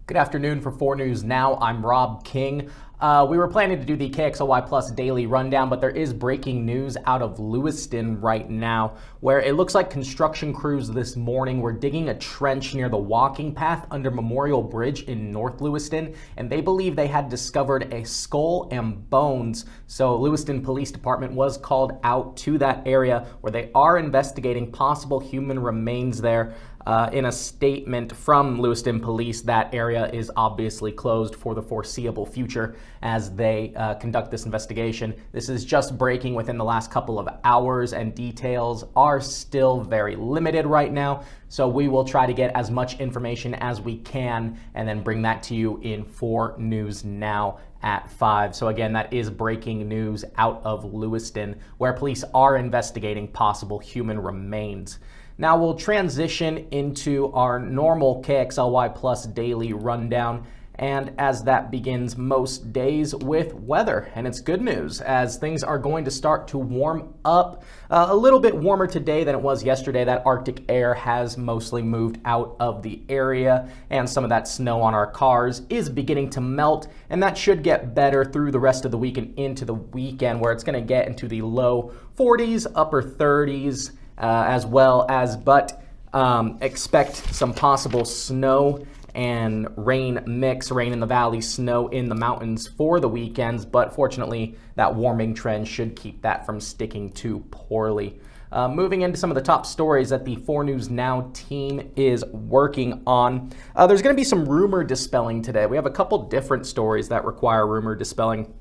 Good afternoon. For 4 News Now, I'm Rob King. We were planning to do the Kxly Plus daily rundown, but there is breaking news out of Lewiston right now, where it looks like construction crews this morning were digging a trench near the walking path under Memorial Bridge in North Lewiston, and they believe they had discovered a skull and bones. So Lewiston Police Department was called out to that area where they are investigating possible human remains there. In a statement from Lewiston Police, that area is obviously closed for the foreseeable future as they conduct this investigation. This is just breaking within the last couple of hours, and details are still very limited right now. So we will try to get as much information as we can and then bring that to you in 4 News Now at 5. So again, that is breaking news out of Lewiston, where police are investigating possible human remains. Now we'll transition into our normal Kxly Plus daily rundown, and as that begins most days with weather. And it's good news, as things are going to start to warm up a little bit warmer today than it was yesterday. That Arctic air has mostly moved out of the area, and some of that snow on our cars is beginning to melt, and that should get better through the rest of the week and into the weekend, where it's going to get into the low 40s, upper 30s, but expect some possible snow and rain mix, rain in the valley, snow in the mountains for the weekends, but fortunately that warming trend should keep that from sticking too poorly. Moving into some of the top stories that the 4 News Now team is working on. There's going to be some rumor dispelling today. We have a couple different stories that require rumor dispelling.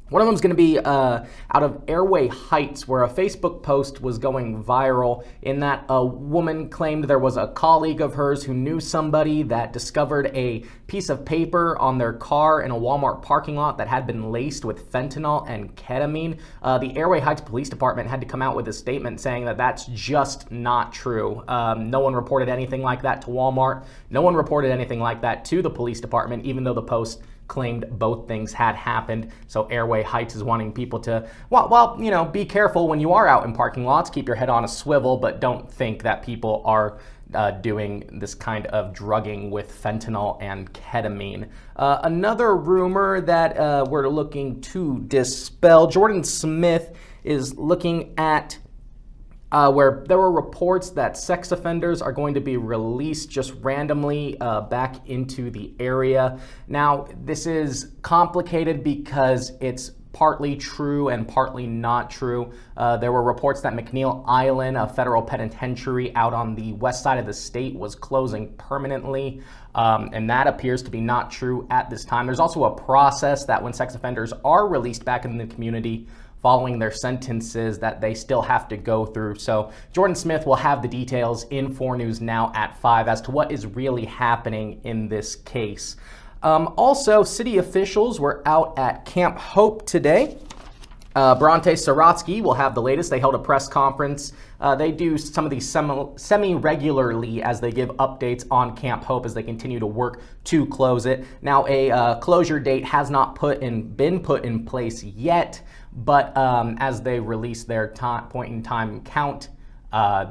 One of them is going to be out of Airway Heights, where a Facebook post was going viral in that a woman claimed there was a colleague of hers who knew somebody that discovered a piece of paper on their car in a Walmart parking lot that had been laced with fentanyl and ketamine. The Airway Heights Police Department had to come out with a statement saying that that's just not true. No one reported anything like that to Walmart. No one reported anything like that to the police department, even though the post claimed both things had happened. So Airway Heights is wanting people to, be careful when you are out in parking lots. Keep your head on a swivel, but don't think that people are doing this kind of drugging with fentanyl and ketamine. Another rumor that we're looking to dispel, Jordan Smith is looking at where there were reports that sex offenders are going to be released just randomly back into the area. Now, this is complicated because it's partly true and partly not true. There were reports that McNeil Island, a federal penitentiary out on the west side of the state, was closing permanently, and that appears to be not true at this time. There's also a process that when sex offenders are released back in the community following their sentences that they still have to go through. So Jordan Smith will have the details in 4 News Now at 5 as to what is really happening in this case. Also, city officials were out at Camp Hope today. Bronte Sorotsky will have the latest. They held a press conference. They do some of these semi-regularly as they give updates on Camp Hope as they continue to work to close it. Now, a closure date has not been put in place yet, but as they release their point-in-time count,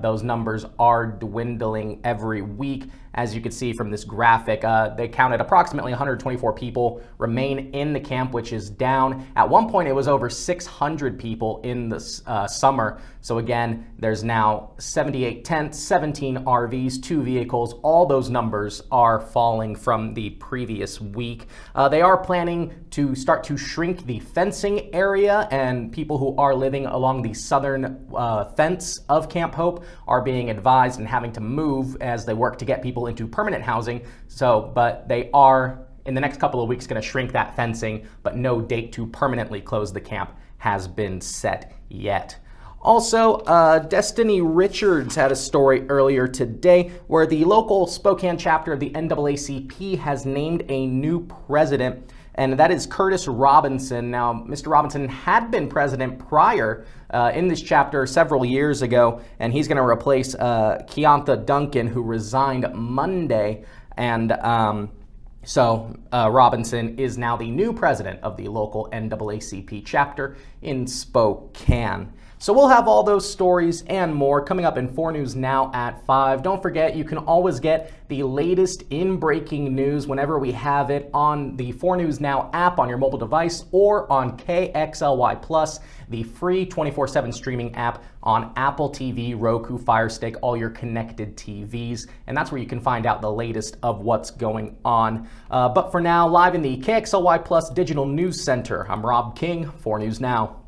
those numbers are dwindling every week. As you can see from this graphic, they counted approximately 124 people remain in the camp, which is down. At one point, it was over 600 people in the summer. So again, there's now 78 tents, 17 RVs, 2 vehicles. All those numbers are falling from the previous week. They are planning to start to shrink the fencing area, and people who are living along the southern fence of Camp Hope are being advised and having to move as they work to get people into permanent housing. But they are in the next couple of weeks going to shrink that fencing, but no date to permanently close the camp has been set yet. Also, Destiny Richards had a story earlier today where the local Spokane chapter of the NAACP has named a new president, and that is Curtis Robinson. Now, Mr. Robinson had been president prior in this chapter several years ago, and he's going to replace Keonta Duncan, who resigned Monday. And so Robinson is now the new president of the local NAACP chapter in Spokane. So we'll have all those stories and more coming up in 4 News Now at 5. Don't forget, you can always get the latest in breaking news whenever we have it on the 4 News Now app on your mobile device or on KXLY Plus, the free 24/7 streaming app on Apple TV, Roku, Fire Stick, all your connected TVs. And that's where you can find out the latest of what's going on. But for now, live in the KXLY Plus Digital News Center, I'm Rob King, 4 News Now.